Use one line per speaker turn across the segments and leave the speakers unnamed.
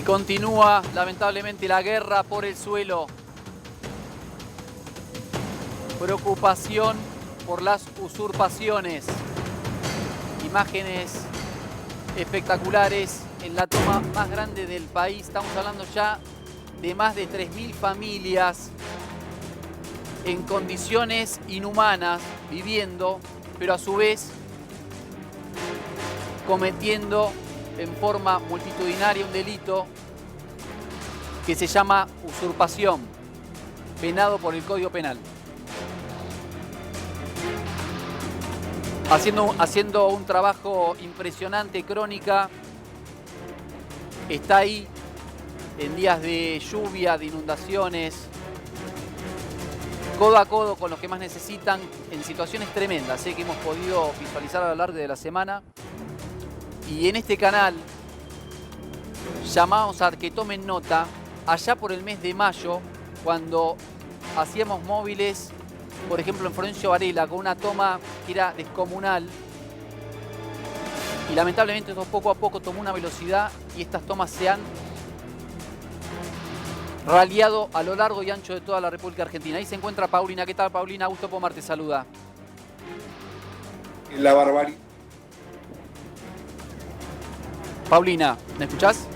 Y continúa, lamentablemente, la guerra por el suelo. Preocupación por las usurpaciones. Imágenes espectaculares en la toma más grande del país. Estamos hablando ya de más de 3.000 familias en condiciones inhumanas, viviendo, pero a su vez cometiendo en forma multitudinaria un delito que se llama usurpación, penado por el Código Penal. Haciendo un trabajo impresionante, Crónica está ahí en días de lluvia, de inundaciones, codo a codo con los que más necesitan, en situaciones tremendas, que hemos podido visualizar a lo largo de la semana. Y en este canal llamamos a que tomen nota, allá por el mes de mayo, cuando hacíamos móviles, por ejemplo en Florencio Varela, con una toma que era descomunal, y lamentablemente esto poco a poco tomó una velocidad y estas tomas se han raliado a lo largo y ancho de toda la República Argentina. Ahí se encuentra Paulina. ¿Qué tal, Paulina? Augusto Pomar te saluda.
La barbaridad.
Paulina, ¿me escuchás?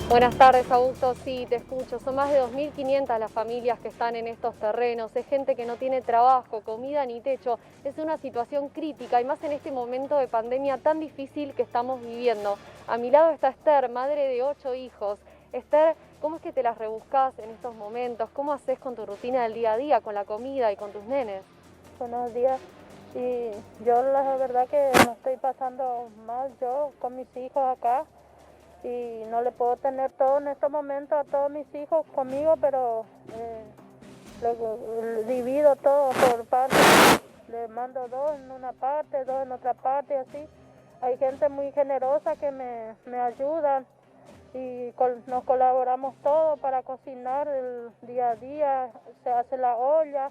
Buenas tardes, Augusto. Sí, te escucho. Son más de 2.500 las familias que están en estos terrenos. Es gente que no tiene trabajo, comida ni techo. Es una situación crítica y más en este momento de pandemia tan difícil que estamos viviendo. A mi lado está Esther, madre de 8 hijos. Esther, ¿cómo es que te las rebuscás en estos momentos? ¿Cómo haces con tu rutina del día a día, con la comida y con tus nenes?
Buenos días. Y yo la verdad que no estoy pasando mal yo con mis hijos acá. Y no le puedo tener todo en estos momentos a todos mis hijos conmigo, pero divido todo por partes. Le mando 2 en una parte, 2 en otra parte, y así. Hay gente muy generosa que me ayudan y nos colaboramos todos para cocinar el día a día. Se hace la olla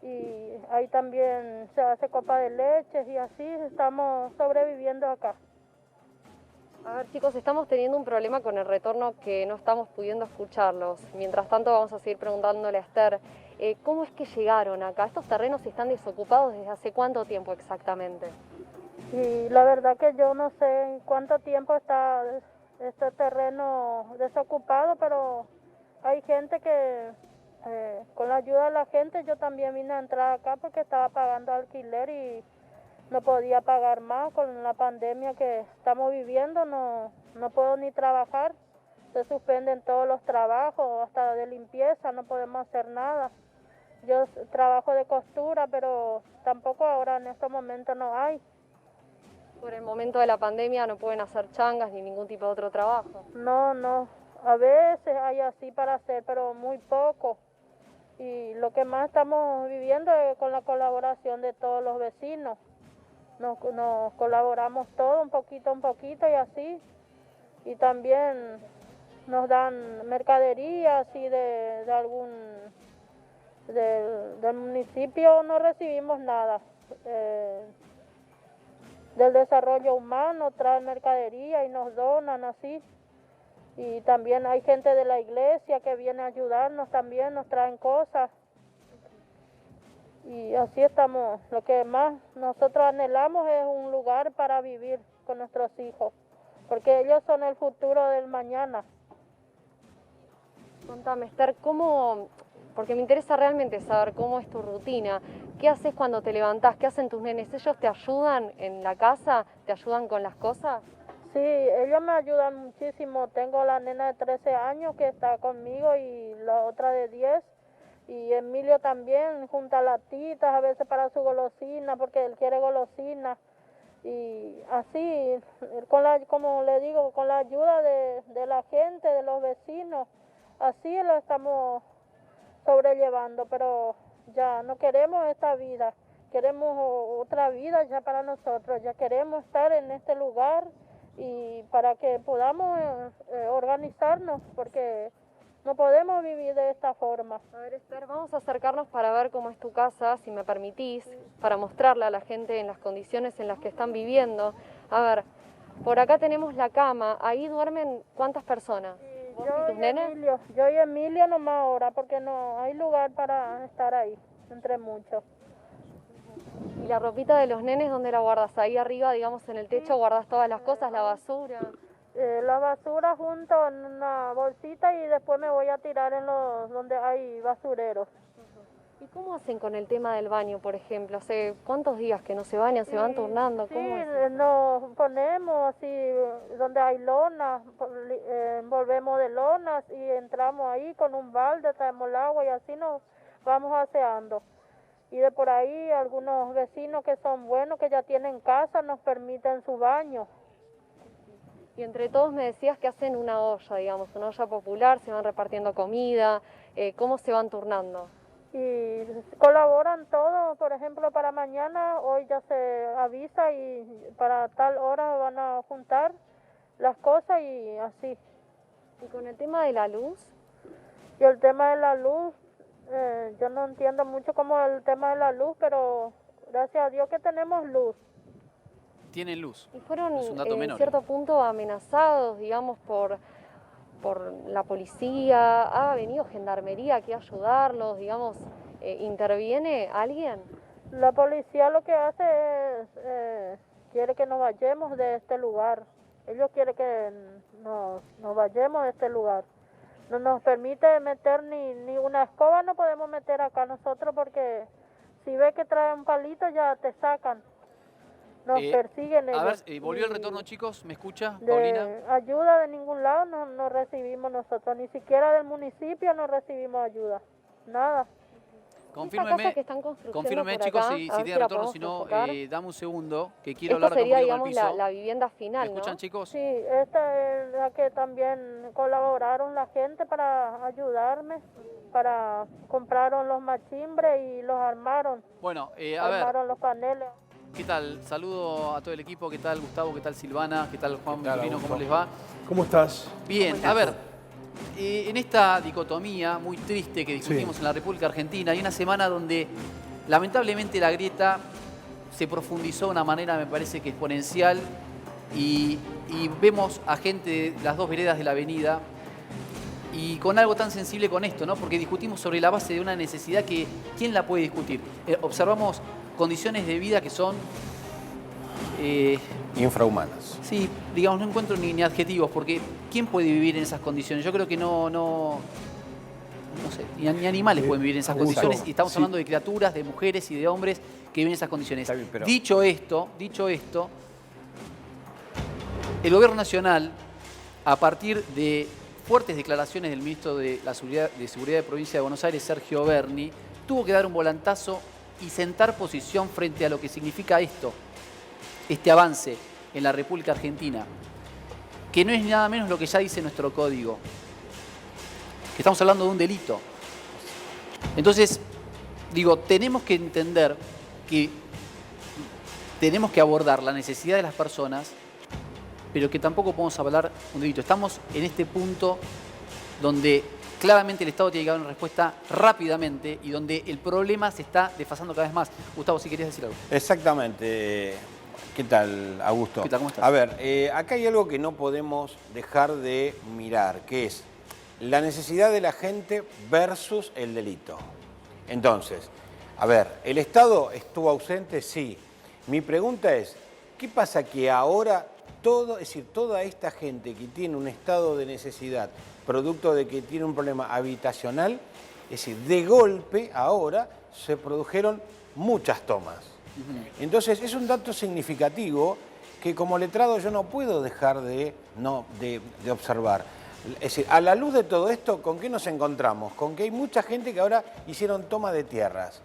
y ahí también se hace copa de leche y así estamos sobreviviendo acá.
A ver, chicos, estamos teniendo un problema con el retorno que no estamos pudiendo escucharlos. Mientras tanto, vamos a seguir preguntándole a Esther, ¿cómo es que llegaron acá? ¿Estos terrenos están desocupados desde hace cuánto tiempo exactamente?
Y la verdad que yo no sé en cuánto tiempo está este terreno desocupado, pero hay gente que, con la ayuda de la gente, yo también vine a entrar acá porque estaba pagando alquiler y no podía pagar más con la pandemia que estamos viviendo, no puedo ni trabajar, se suspenden todos los trabajos, hasta de limpieza, no podemos hacer nada. Yo trabajo de costura, pero tampoco ahora en estos momentos no hay.
Por el momento de la pandemia no pueden hacer changas ni ningún tipo de otro trabajo.
No, a veces hay así para hacer, pero muy poco. Y lo que más estamos viviendo es con la colaboración de todos los vecinos. Nos colaboramos todo un poquito y así. Y también nos dan mercadería así de algún del municipio, no recibimos nada. Del desarrollo humano traen mercadería y nos donan así. Y también hay gente de la iglesia que viene a ayudarnos también, nos traen cosas. Y así estamos. Lo que más nosotros anhelamos es un lugar para vivir con nuestros hijos, porque ellos son el futuro del mañana.
Contame, Esther, porque me interesa realmente saber cómo es tu rutina. ¿Qué haces cuando te levantás? ¿Qué hacen tus nenes? ¿Ellos te ayudan en la casa? ¿Te ayudan con las cosas?
Sí, ellos me ayudan muchísimo. Tengo la nena de 13 años que está conmigo y la otra de 10. Y Emilio también junta latitas a veces para su golosina, porque él quiere golosina. Y así, como le digo, con la ayuda de la gente, de los vecinos, así lo estamos sobrellevando, pero ya no queremos esta vida, queremos otra vida ya para nosotros, ya queremos estar en este lugar y para que podamos organizarnos, porque no podemos vivir de esta forma.
A ver, Esther, vamos a acercarnos para ver cómo es tu casa, si me permitís, para mostrarle a la gente en las condiciones en las que están viviendo. A ver, Por acá tenemos la cama, ahí duermen ¿cuántas personas? ¿Vos y tus nenes?
Yo y Emilio nomás ahora, porque no hay lugar para estar ahí, entre muchos.
¿Y la ropita de los nenes dónde la guardas? Ahí arriba, digamos, en el techo, guardas todas las cosas, la basura.
La basura junto en una bolsita y después me voy a tirar en los donde hay basureros.
¿Y cómo hacen con el tema del baño, por ejemplo? ¿Hace cuántos días que no se bañan? ¿Se van turnando? ¿Cómo hacen?
Nos ponemos así, donde hay lonas, envolvemos de lonas y entramos ahí con un balde, traemos el agua y así nos vamos aseando. Y de por ahí algunos vecinos que son buenos, que ya tienen casa, nos permiten su baño.
Y entre todos me decías que hacen una olla, digamos, una olla popular, se van repartiendo comida, ¿cómo se van turnando?
Y colaboran todos, por ejemplo, para mañana, hoy ya se avisa y para tal hora van a juntar las cosas y así.
¿Y con el tema de la luz?
Y el tema de la luz, yo no entiendo mucho cómo el tema de la luz, pero gracias a Dios que tenemos luz.
Tienen luz.
Y fueron
Es un dato
en
menor.
cierto punto amenazados, digamos, por la policía. ¿Ha venido gendarmería aquí a ayudarlos? Digamos, ¿interviene alguien?
La policía lo que hace es, quiere que nos vayamos de este lugar. Ellos quieren que nos vayamos de este lugar. No nos permite meter ni una escoba, no podemos meter acá nosotros porque si ves que traen un palito ya te sacan. Nos persiguen ellos.
A ver, volvió el retorno, chicos. ¿Me escucha,
De
Paulina?
ayuda de ningún lado no recibimos nosotros, ni siquiera del municipio no recibimos ayuda, nada.
Confírmeme,
que están construyendo
confírmeme,
por
chicos,
acá,
si
a ver
tiene
si la
retorno,
podemos
si no,
enfocar.
dame un segundo, que quiero
Esto
hablar
sería,
con
digamos,
el piso.
la vivienda final,
¿Me escuchan,
¿no?
chicos?
Sí, esta es la que también colaboraron la gente para ayudarme, para compraron los machimbres y los armaron.
Bueno, a ver,
Armaron los paneles.
¿qué tal? Saludo a todo el equipo. ¿Qué tal, Gustavo? ¿Qué tal, Silvana? ¿Qué tal, Juan Victorino? ¿Cómo les va?
¿Cómo estás?
Bien, a ver, en esta dicotomía muy triste que discutimos en la República Argentina, hay una semana donde lamentablemente la grieta se profundizó de una manera, me parece que exponencial, y vemos a gente de las dos veredas de la avenida y con algo tan sensible con esto, ¿no? Porque discutimos sobre la base de una necesidad que, ¿quién la puede discutir? Observamos condiciones de vida que son...
infrahumanas.
Sí, digamos, no encuentro ni adjetivos, porque ¿quién puede vivir en esas condiciones? Yo creo que no sé, ni animales pueden vivir en esas
Augusto,
condiciones, y estamos
sí.
hablando de criaturas, de mujeres y de hombres que viven en esas condiciones.
Está bien, pero-
Dicho esto, el Gobierno Nacional, a partir de fuertes declaraciones del ministro de Seguridad de Provincia de Buenos Aires, Sergio Berni, tuvo que dar un volantazo y sentar posición frente a lo que significa esto, este avance en la República Argentina, que no es nada menos lo que ya dice nuestro código, que estamos hablando de un delito. Entonces, digo, tenemos que entender que tenemos que abordar la necesidad de las personas, pero que tampoco podemos hablar de un delito. Estamos en este punto donde claramente el Estado tiene que dar una respuesta rápidamente y donde el problema se está desfasando cada vez más. Gustavo, si querías decir algo.
Exactamente. ¿Qué tal, Augusto?
¿Qué tal? ¿Cómo estás?
A ver, acá hay algo que no podemos dejar de mirar, que es la necesidad de la gente versus el delito. Entonces, a ver, ¿el Estado estuvo ausente? Sí. Mi pregunta es, ¿qué pasa que ahora toda esta gente que tiene un estado de necesidad, producto de que tiene un problema habitacional, es decir, de golpe ahora se produjeron muchas tomas? Entonces, es un dato significativo que como letrado yo no puedo dejar de observar. Es decir, a la luz de todo esto, ¿con qué nos encontramos? Con que hay mucha gente que ahora hicieron toma de tierras.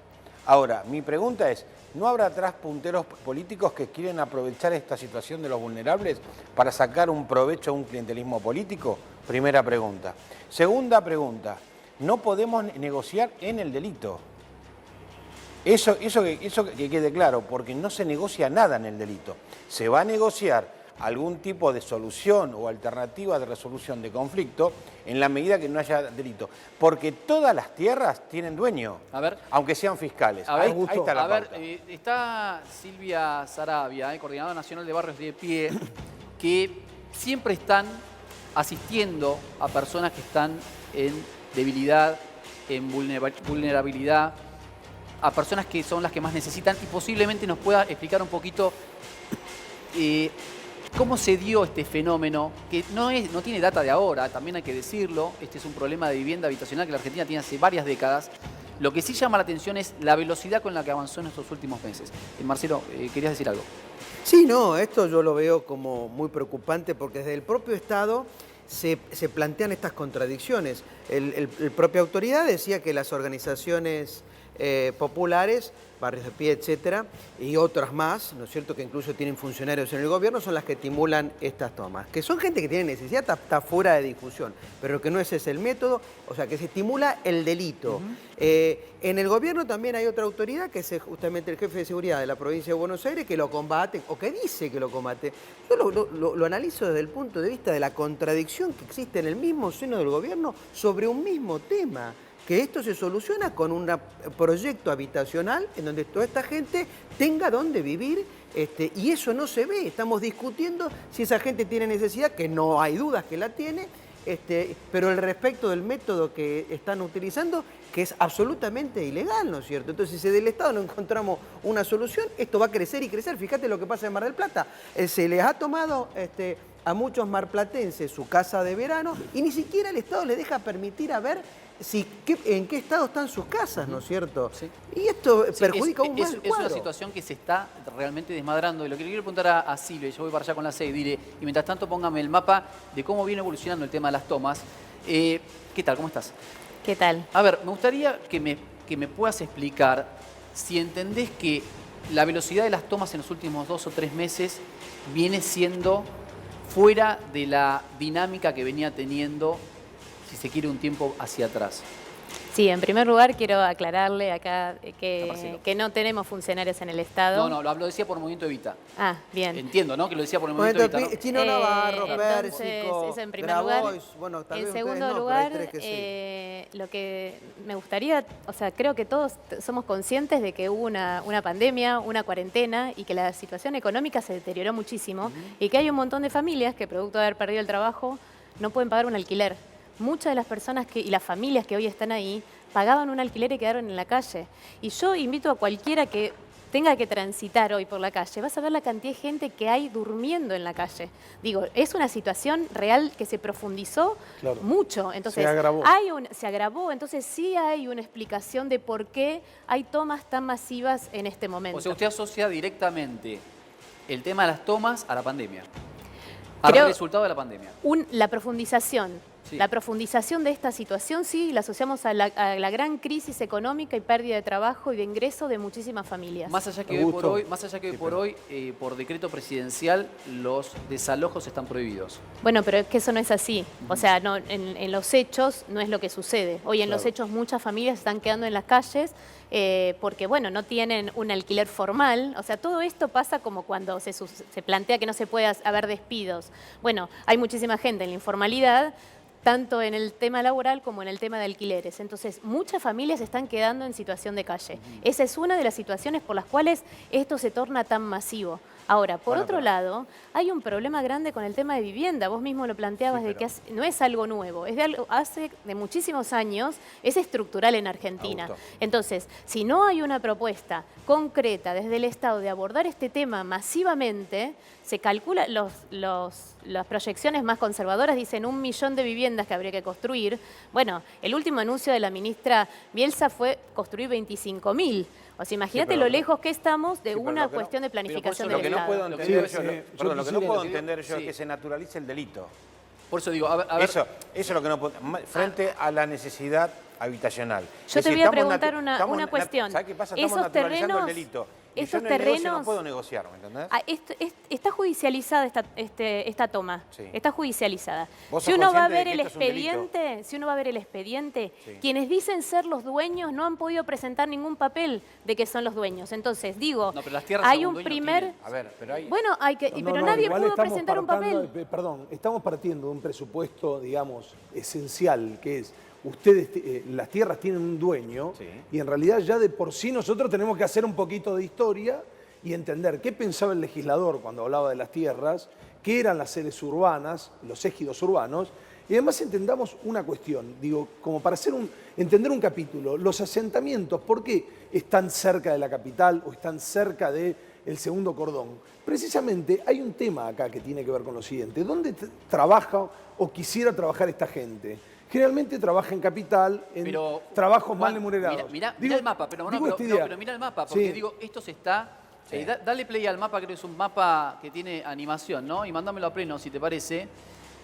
Ahora, mi pregunta es, ¿no habrá atrás punteros políticos que quieren aprovechar esta situación de los vulnerables para sacar un provecho a un clientelismo político? Primera pregunta. Segunda pregunta, no podemos negociar en el delito. Eso que quede claro, porque no se negocia nada en el delito. Se va a negociar algún tipo de solución o alternativa de resolución de conflicto en la medida que no haya delito. Porque todas las tierras tienen dueño,
A ver.
aunque sean fiscales.
A ver,
Ahí está la
a ver,
pauta.
está Silvia Sarabia, coordinadora nacional de Barrios de Pie, que siempre están asistiendo a personas que están en debilidad, en vulnerabilidad, a personas que son las que más necesitan, y posiblemente nos pueda explicar un poquito cómo se dio este fenómeno, que no tiene data de ahora, también hay que decirlo. Este es un problema de vivienda habitacional que la Argentina tiene hace varias décadas. Lo que sí llama la atención es la velocidad con la que avanzó en estos últimos meses. Marcelo, ¿querías decir algo?
Sí, no, esto yo lo veo como muy preocupante porque desde el propio Estado se plantean estas contradicciones. El propia autoridad decía que las organizaciones populares, Barrios de Pie, etcétera, y otras más, ¿no es cierto?, que incluso tienen funcionarios en el gobierno, son las que estimulan estas tomas. Que son gente que tiene necesidad, está fuera de discusión, pero que no ese es el método, o sea, que se estimula el delito. En el gobierno también hay otra autoridad, que es justamente el jefe de seguridad de la provincia de Buenos Aires, que lo combate, o que dice que lo combate. Yo lo analizo desde el punto de vista de la contradicción que existe en el mismo seno del gobierno sobre un mismo tema. Que esto se soluciona con un proyecto habitacional en donde toda esta gente tenga dónde vivir, y eso no se ve. Estamos discutiendo si esa gente tiene necesidad, que no hay dudas que la tiene, pero el respecto del método que están utilizando, que es absolutamente ilegal, ¿no es cierto? Entonces, si del Estado no encontramos una solución, esto va a crecer y crecer. Fíjate lo que pasa en Mar del Plata. Se les ha tomado a muchos marplatenses su casa de verano y ni siquiera el Estado les deja permitir a ver en qué estado están sus casas, ¿no es cierto? Sí. Y esto perjudica aún más el cuadro.
Es una situación que se está realmente desmadrando. Y lo que le quiero preguntar a Silvia, y yo voy para allá con la 6, dile, y mientras tanto póngame el mapa de cómo viene evolucionando el tema de las tomas. ¿Qué tal? ¿Cómo estás?
¿Qué tal?
A ver, me gustaría que me puedas explicar si entendés que la velocidad de las tomas en los últimos 2 o 3 meses viene siendo fuera de la dinámica que venía teniendo, si se quiere, un tiempo hacia atrás.
Sí, en primer lugar quiero aclararle acá que no tenemos funcionarios en el Estado.
No, lo decía por Movimiento Evita.
Ah, bien.
Entiendo, ¿no? Que lo decía por el Movimiento Evita, ¿no?
Chino Navarro,
entonces,
Pérsico,
eso en primer lugar.
Bueno, tal
en
vez
segundo
no,
lugar,
pero hay tres que sí.
lo que me gustaría, o sea, creo que todos somos conscientes de que hubo una pandemia, una cuarentena, y que la situación económica se deterioró muchísimo, y que hay un montón de familias que, producto de haber perdido el trabajo, no pueden pagar un alquiler. Muchas de las personas y las familias que hoy están ahí pagaban un alquiler y quedaron en la calle. Y yo invito a cualquiera que tenga que transitar hoy por la calle, vas a ver la cantidad de gente que hay durmiendo en la calle. Digo, es una situación real que se profundizó mucho. Entonces, se agravó. Entonces sí hay una explicación de por qué hay tomas tan masivas en este momento.
O sea, usted asocia directamente el tema de las tomas a la pandemia. Al resultado de la pandemia.
La profundización. Sí. La profundización de esta situación, sí, la asociamos a la gran crisis económica y pérdida de trabajo y de ingreso de muchísimas familias.
Más allá que hoy por hoy, por decreto presidencial, los desalojos están prohibidos.
Bueno, pero es que eso no es así. O sea, no, en los hechos no es lo que sucede. Hoy en los hechos muchas familias están quedando en las calles porque, bueno, no tienen un alquiler formal. O sea, todo esto pasa como cuando se plantea que no se puede haber despidos. Bueno, hay muchísima gente en la informalidad, tanto en el tema laboral como en el tema de alquileres. Entonces, muchas familias están quedando en situación de calle. Esa es una de las situaciones por las cuales esto se torna tan masivo. Ahora, por otro lado, hay un problema grande con el tema de vivienda. Vos mismo lo planteabas, de que no es algo nuevo, es de algo hace de muchísimos años, es estructural en Argentina. Entonces, si no hay una propuesta concreta desde el Estado de abordar este tema masivamente, se calcula, las proyecciones más conservadoras dicen 1 millón de viviendas que habría que construir. Bueno, el último anuncio de la ministra Bielsa fue construir 25.000. O sea, imagínate lo lejos que estamos de una cuestión de planificación del Estado.
Lo que no puedo entender yo es que se naturalice el delito.
Por eso digo, a ver.
Eso es lo que no puedo... Frente a la necesidad habitacional.
Yo te voy a preguntar una cuestión.
¿Sabes qué pasa? Estamos naturalizando el delito. Y
estos
yo en el
terrenos
negocio no puedo negociar, ¿me entendés?
Está judicializada esta toma.
Sí.
Está judicializada.
Si uno va a ver el
expediente, quienes dicen ser los dueños no han podido presentar ningún papel de que son los dueños. Entonces, digo,
no, pero las tierras
hay un primer...
A ver, pero hay...
Bueno, pero nadie pudo presentar un papel.
Perdón, estamos partiendo de un presupuesto, digamos, esencial, que es... Ustedes, las tierras tienen un dueño y en realidad ya de por sí nosotros tenemos que hacer un poquito de historia y entender qué pensaba el legislador cuando hablaba de las tierras, qué eran las sedes urbanas, los ejidos urbanos, y además entendamos una cuestión, digo, como para entender un capítulo, los asentamientos, ¿por qué están cerca de la capital o están cerca del segundo cordón? Precisamente hay un tema acá que tiene que ver con lo siguiente, ¿dónde trabaja o quisiera trabajar esta gente? Generalmente trabaja en capital, en trabajos mal remunerados.
Mira el mapa, pero mira el mapa, porque
Sí.
digo, esto se está... dale play al mapa, creo que es un mapa que tiene animación, ¿no? Y mándamelo a pleno, si te parece,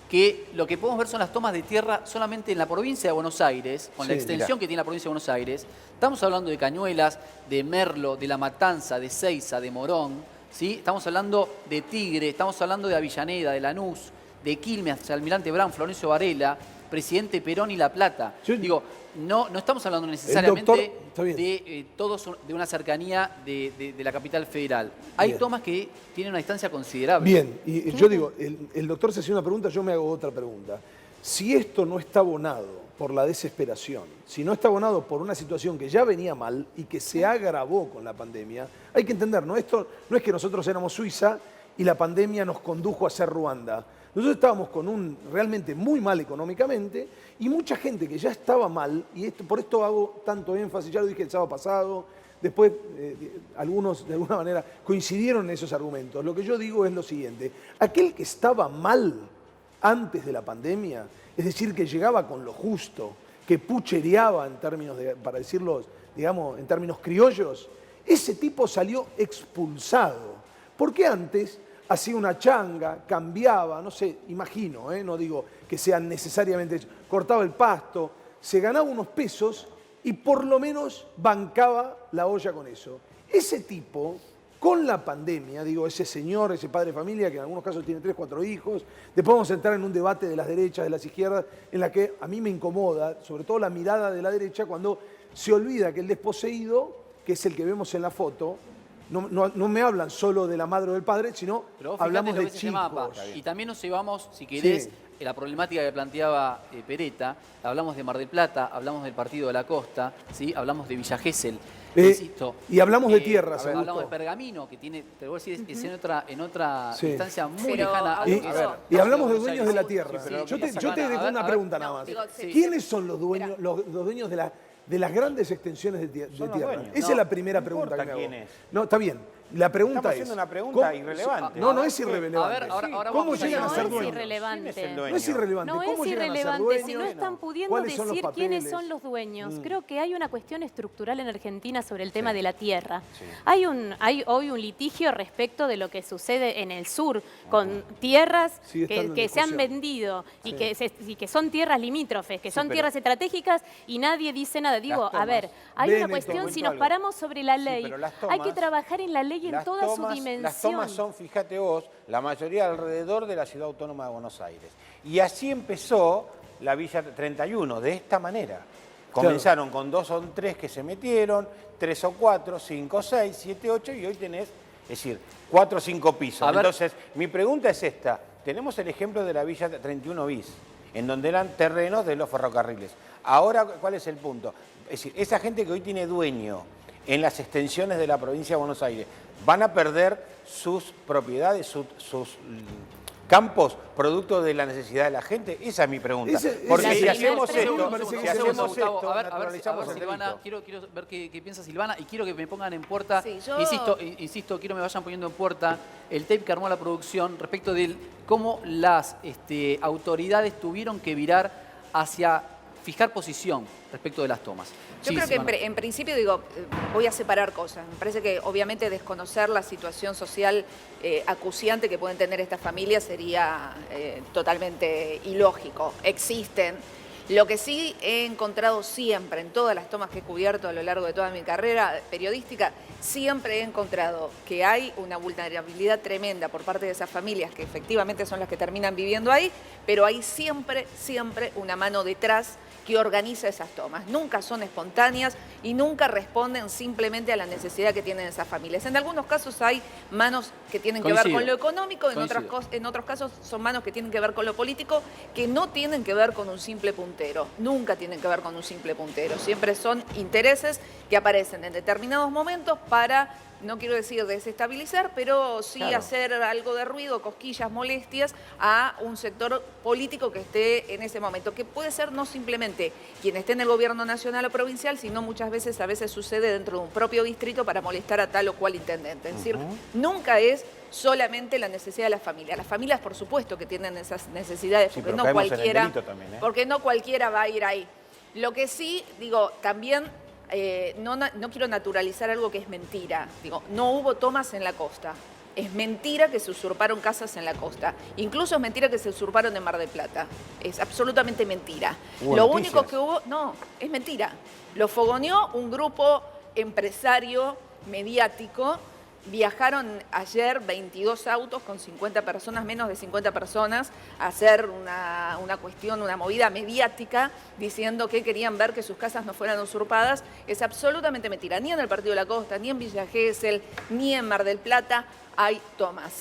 que lo que podemos ver son las tomas de tierra solamente en la provincia de Buenos Aires, con la extensión que tiene la provincia de Buenos Aires. Estamos hablando de Cañuelas, de Merlo, de La Matanza, de Seiza, de Morón, ¿sí? Estamos hablando de Tigre, estamos hablando de Avellaneda, de Lanús, de Quilmes, Almirante Brown, Florencio Varela, Presidente Perón y La Plata. Digo, no estamos hablando necesariamente de una cercanía de la capital federal. Hay tomas que tienen una distancia considerable.
Bien, y yo digo, el doctor se hacía una pregunta, yo me hago otra pregunta. Si esto no está abonado por la desesperación, si no está abonado por una situación que ya venía mal y que se agravó con la pandemia, hay que entender, esto no es que nosotros éramos Suiza y la pandemia nos condujo a ser Ruanda. Nosotros estábamos realmente muy mal económicamente y mucha gente que ya estaba mal, y por esto hago tanto énfasis, ya lo dije el sábado pasado, después algunos de alguna manera coincidieron en esos argumentos. Lo que yo digo es lo siguiente, aquel que estaba mal antes de la pandemia, es decir, que llegaba con lo justo, que puchereaba en términos para decirlo, digamos, en términos criollos, ese tipo salió expulsado, porque antes hacía una changa, cambiaba, no sé, imagino, no digo que sean necesariamente, cortaba el pasto, se ganaba unos pesos y por lo menos bancaba la olla con eso. Ese tipo, con la pandemia, digo, ese señor, ese padre de familia, que en algunos casos tiene 3, 4 hijos, después vamos a entrar en un debate de las derechas, de las izquierdas, en la que a mí me incomoda, sobre todo la mirada de la derecha, cuando se olvida que el desposeído, que es el que vemos en la foto, no me hablan solo de la madre o del padre, sino hablamos de chicos.
Mapa. Y también nos llevamos, si querés, la problemática que planteaba Peretta. Hablamos de Mar del Plata, hablamos del Partido de la Costa, ¿sí? Hablamos de Villa Gesell. Insisto,
y hablamos de tierras.
Hablamos de Pergamino, que tiene, te voy a decir, es en otra distancia muy lejana.
Y hablamos de dueños de la tierra. Yo te dejo una pregunta nada más. ¿Quiénes son los dueños, los dueños de las grandes extensiones de tierra? Esa es la primera pregunta que me hago. No, está bien. La pregunta
Estamos haciendo una pregunta irrelevante.
No es irrelevante.
A ver, ahora
¿Cómo llegan a ser dueños?
No es irrelevante.
No es irrelevante.
No
¿Cómo
es
llegan a ser
irrelevante
dueños?
si no están pudiendo decir quiénes son los dueños. Creo que hay una cuestión estructural en Argentina sobre el tema de la tierra. Hay hoy un litigio respecto de lo que sucede en el sur con tierras que se han vendido y que son tierras limítrofes, que son tierras estratégicas y nadie dice nada. Digo, a ver, hay una cuestión, si nos paramos sobre la ley, hay que trabajar en la ley en toda su dimensión.
Las tomas son, fíjate vos, la mayoría alrededor de la Ciudad Autónoma de Buenos Aires. Y así empezó la Villa 31, de esta manera. Comenzaron con 2 o 3 que se metieron, 3 o 4, 5 o 6, 7, 8 y hoy tenés, es decir, 4 o 5 pisos. Entonces, mi pregunta es esta. Tenemos el ejemplo de la Villa 31 bis, en donde eran terrenos de los ferrocarriles. Ahora, ¿cuál es el punto? Es decir, esa gente que hoy tiene dueño en las extensiones de la provincia de Buenos Aires, van a perder sus propiedades, sus campos, producto de la necesidad de la gente. Esa es mi pregunta. Porque si hacemos esto, naturalizamos el delito.
Quiero ver qué piensa Silvana y quiero que me pongan en puerta, insisto, quiero que me vayan poniendo en puerta el tape que armó la producción respecto de cómo las autoridades tuvieron que virar hacia fijar posición respecto de las tomas.
Yo creo que en principio, voy a separar cosas. Me parece que obviamente desconocer la situación social acuciante que pueden tener estas familias sería totalmente ilógico. Existen. Lo que sí he encontrado siempre, en todas las tomas que he cubierto a lo largo de toda mi carrera periodística, siempre he encontrado que hay una vulnerabilidad tremenda por parte de esas familias, que efectivamente son las que terminan viviendo ahí, pero hay siempre una mano detrás que organiza esas tomas. Nunca son espontáneas y nunca responden simplemente a la necesidad que tienen esas familias. En algunos casos hay manos que tienen que ver con lo económico, en otros casos son manos que tienen que ver con lo político, que no tienen que ver con un simple puntero. Nunca tienen que ver con un simple puntero. Siempre son intereses que aparecen en determinados momentos para, no quiero decir desestabilizar, pero sí
Claro.
hacer algo de ruido, cosquillas, molestias a un sector político que esté en ese momento, que puede ser no simplemente quien esté en el gobierno nacional o provincial, sino muchas veces, sucede dentro de un propio distrito para molestar a tal o cual intendente. Es decir, nunca es solamente la necesidad de las familias. Las familias, por supuesto, que tienen esas necesidades,
Sí,
porque
pero
no
caemos en el
cualquiera,
delito también, ¿eh?
porque no cualquiera va a ir ahí. Lo que sí, digo, también no quiero naturalizar algo que es mentira. Digo, no hubo tomas en la costa. Es mentira que se usurparon casas en la costa. Incluso es mentira que se usurparon en Mar del Plata. Es absolutamente mentira.
¿Hubo
Lo
noticias?
único que hubo, no, es mentira. Lo fogoneó un grupo empresario mediático. Viajaron ayer 22 autos con 50 personas, menos de 50 personas, a hacer una cuestión, una movida mediática, diciendo que querían ver que sus casas no fueran usurpadas. Es absolutamente mentira. Ni en el Partido de la Costa, ni en Villa Gesell, ni en Mar del Plata hay tomas.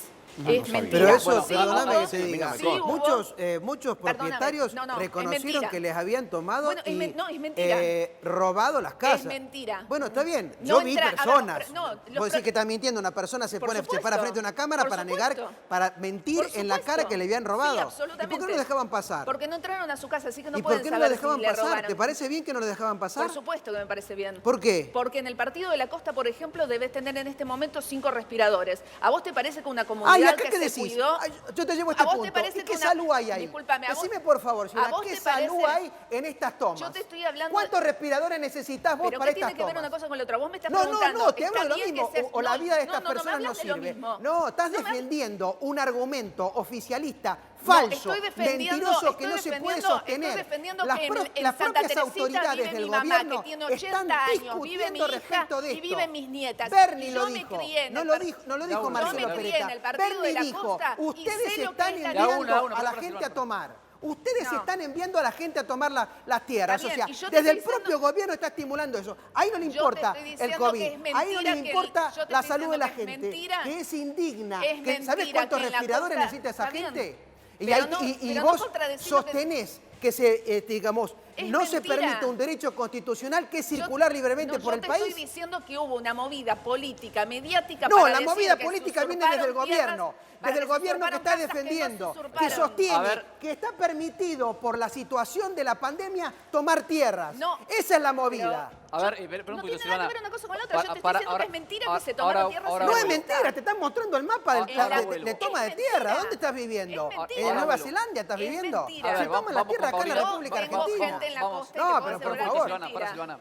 Es mentira.
Pero eso,
Bueno,
perdóname
hubo-
que te diga,
sí hubo-
muchos
Perdóname,
propietarios
no, es
reconocieron
mentira.
que les habían tomado
Bueno,
y
es mentira.
robado las casas.
Es mentira.
Bueno, está bien,
No
yo vi
entra- a ver,
personas.
no, los
Vos decís que está mintiendo, una persona se
Por
pone, se para
supuesto.
frente a una cámara
Por
para
supuesto.
negar, para mentir
Por
en la
supuesto.
cara que le habían robado.
Sí,
¿Y
absolutamente.
por qué no lo dejaban pasar?
Porque no entraron a su casa, así que no
¿Y
pueden
por qué no
saber
lo dejaban
si le
pasar?
robaron.
¿Te parece bien que no lo dejaban pasar?
Por supuesto que me parece bien.
¿Por qué?
Porque en el Partido de la Costa, por ejemplo, debes tener en este momento 5 respiradores. ¿A vos te parece que una comunidad
Ay, ¿acá
que
qué
se
decís?
cuidó?
Ay, yo te llevo este
¿A vos te
punto.
parece
¿Y
que
qué
una-
salud hay ahí?
Discúlpame, ¿a vos-
Decime por favor,
¿a
Gina,
vos
¿qué
te
salud
parece-
hay en estas tomas?
Yo te estoy hablando...
¿Cuántos respiradores necesitas vos
¿Pero
para
qué tiene
estas
que ver
tomas?
una cosa con la otra? Vos me estás
No,
preguntando...
no, te hablo
¿está
de lo
bien
mismo.
que se-
O la
no,
vida de estas
no me
personas no
hables de lo
sirve.
mismo.
No, estás
No me-
defendiendo un argumento oficialista falso,
estoy defendiendo-
mentiroso, que
estoy
no se puede
defendiendo-
sostener.
estoy defendiendo
Las,
que
pro-
en
las
Santa
propias
Teresita
autoridades
vive
del
mi mamá,
gobierno
que tiene
están
80 años, vive
discutiendo
mi hija
respecto de
y
esto.
viven mis nietas.
Bernie
Y
lo
yo me
dijo,
crié en
no
el
lo
par-
dijo, no lo
Yo
dijo
me
Marcelo
crié
Peretta.
en el Partido
Bernie
de la
dijo,
Costa y
ustedes
sé lo que
están
es la
enviando
vida.
a la
Una,
gente
una.
a tomar. Ustedes
No.
están enviando a la gente a tomar las tierras.
Está
O
bien,
sea,
y yo te
desde el
estoy
propio
diciendo-
gobierno está estimulando eso. Ahí no le
Yo te
importa
estoy
el
diciendo
COVID.
que es
Ahí no
mentira
le
que el-
importa
yo te
la
estoy
salud de la
diciendo que es
gente.
mentira.
Que es indigna.
Es
¿Sabés
mentira
cuántos
que en la
respiradores
costa-
necesita esa
está bien.
gente? Y,
Pero
ahí-
no-
y
pero no
vos
contradeciendo que-
sostenés que se, digamos,
Es
no se
mentira.
permite un derecho constitucional que es circular libremente por el
Yo
país.
te estoy diciendo que hubo una movida política, mediática
No,
para
la
decir
movida
que
política
se
viene desde el
usurparon tierras,
gobierno,
para
desde el
que se
gobierno que
usurparon
está
casas
defendiendo,
no se
que
usurparon.
sostiene
A ver.
que está permitido por la situación de la pandemia tomar tierras.
No.
Esa es la movida.
A ver, espera un
No
poquito,
tiene nada
Silvana.
que ver una cosa con la otra. Yo te estoy diciendo que es mentira que se tomaron tierras en
No
la
es
costa.
mentira, te están mostrando el mapa
Ahora
de
vuelvo.
toma de
Es
tierra.
mentira.
¿Dónde estás viviendo?
Es mentira.
¿En
Ahora
Nueva
vuelvo.
Zelanda estás
Es
viviendo?
mentira.
A ver,
Se toman la
vamos
tierra
con
acá en la
Paulina.
República
Tengo
Argentina.
gente en la
Vamos.
costa que
No,
te puede
pero por
asegurar
favor.
que es
Silvana,
mentira.
Silvana.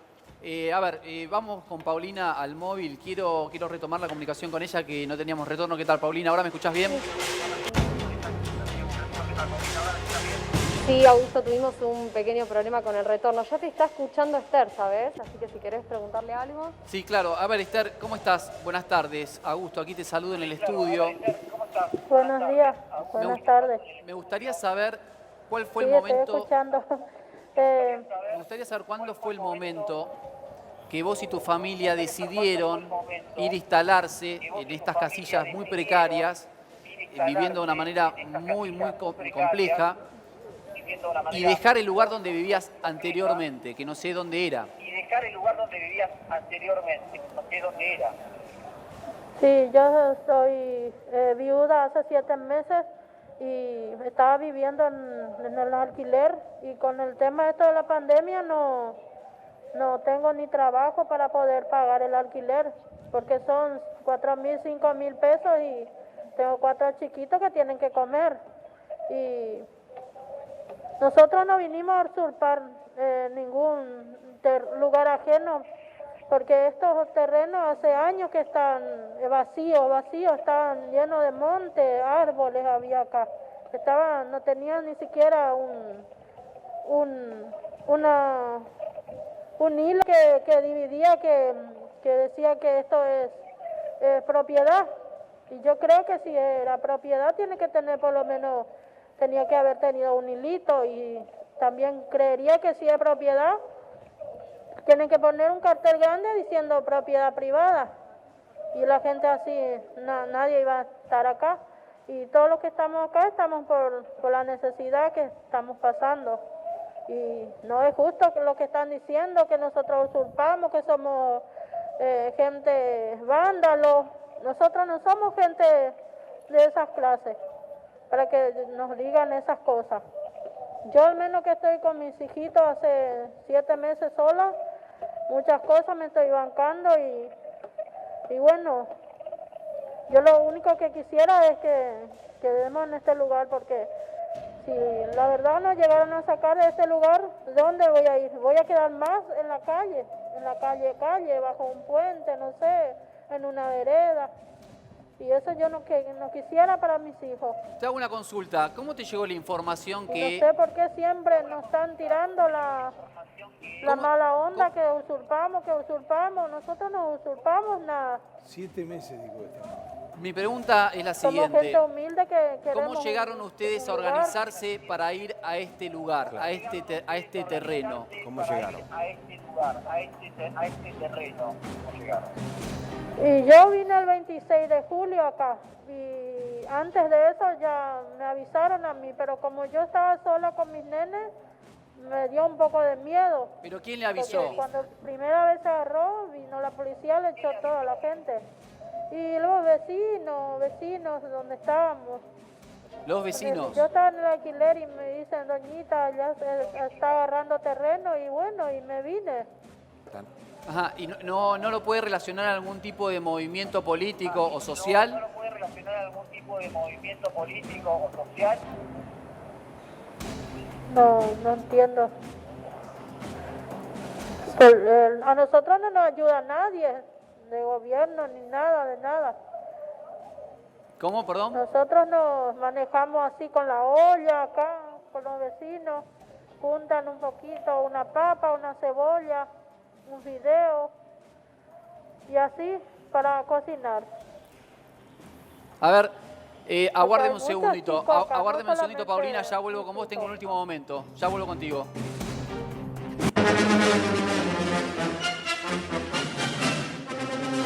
A ver, vamos con Paulina al móvil. Quiero retomar la comunicación con ella, que no teníamos retorno. ¿Qué tal, Paulina? ¿Ahora me escuchás bien?
Sí, Augusto, tuvimos un pequeño problema con el retorno. Ya te está escuchando Esther, ¿sabes? Así que si querés preguntarle algo.
Sí, claro. A ver, Esther, ¿cómo estás? Buenas tardes. Augusto, aquí te saludo en el estudio.
Buenos días, buenas tardes.
Me gustaría saber cuál fue
Sí,
el
estoy
momento...
escuchando.
Me gustaría saber cuándo fue el momento que vos y tu familia decidieron ir a instalarse en estas casillas muy precarias, viviendo de una manera muy compleja, y dejar el lugar donde vivías anteriormente, que no sé dónde era.
Sí, yo soy viuda hace 7 meses y estaba viviendo en el alquiler y con el tema esto de la pandemia no tengo ni trabajo para poder pagar el alquiler porque son 4.000, 5.000 pesos y tengo 4 chiquitos que tienen que comer y nosotros no vinimos a usurpar ningún lugar ajeno porque estos terrenos hace años que están vacíos, están llenos de montes, árboles había acá. No tenían ni siquiera un hilo que dividía, que decía que esto es propiedad. Y yo creo que si era propiedad tiene que tener por lo menos, tenía que haber tenido un hilito y también creería que si es propiedad, tienen que poner un cartel grande diciendo propiedad privada y la gente así, nadie iba a estar acá y todos los que estamos acá estamos por la necesidad que estamos pasando y no es justo lo que están diciendo, que nosotros usurpamos, que somos gente vándalo. Nosotros no somos gente de esas clases para que nos digan esas cosas. Yo al menos que estoy con mis hijitos hace 7 meses sola, muchas cosas me estoy bancando y bueno, yo lo único que quisiera es que quedemos en este lugar, porque si la verdad nos llegaron a sacar de este lugar, ¿dónde voy a ir? Voy a quedar más en la calle, bajo un puente, no sé, en una vereda. Y eso yo no quisiera para mis hijos.
Te hago una consulta. ¿Cómo te llegó la información
Y
que...
no sé por qué siempre nos están tirando la mala onda, que usurpamos. Nosotros no usurpamos nada.
7 meses, dijo esto.
Mi pregunta es la
Somos
siguiente.
gente humilde que queremos
¿Cómo llegaron ustedes a
un lugar.
organizarse para ir a este lugar, a este terreno?
¿Cómo llegaron?
A este lugar, a este terreno, ¿cómo llegaron?
Y yo vine el 26 de julio acá. Y antes de eso ya me avisaron a mí, pero como yo estaba sola con mis nenes, me dio un poco de miedo.
¿Pero quién le avisó?
Porque cuando primera vez se agarró, vino la policía, le echó toda la gente. Y los vecinos donde estábamos.
Los vecinos.
Yo estaba en el alquiler y me dicen, doñita, ya se está agarrando terreno, y bueno, y me vine.
Ajá, ¿y no lo puede relacionar a algún tipo de movimiento político o social?
¿No lo puede relacionar a algún tipo de movimiento político o social?
No entiendo. A nosotros no nos ayuda nadie, de gobierno ni nada, de nada.
¿Cómo, perdón?
Nosotros nos manejamos así con la olla acá, con los vecinos, juntan un poquito, una papa, una cebolla, un fideo, y así para cocinar.
A ver, aguárdeme un
muchos
segundito,
chicos acá,
aguárdeme
no
un segundito,
solamente
Paulina, ya vuelvo con vos, tengo un último momento, ya vuelvo contigo.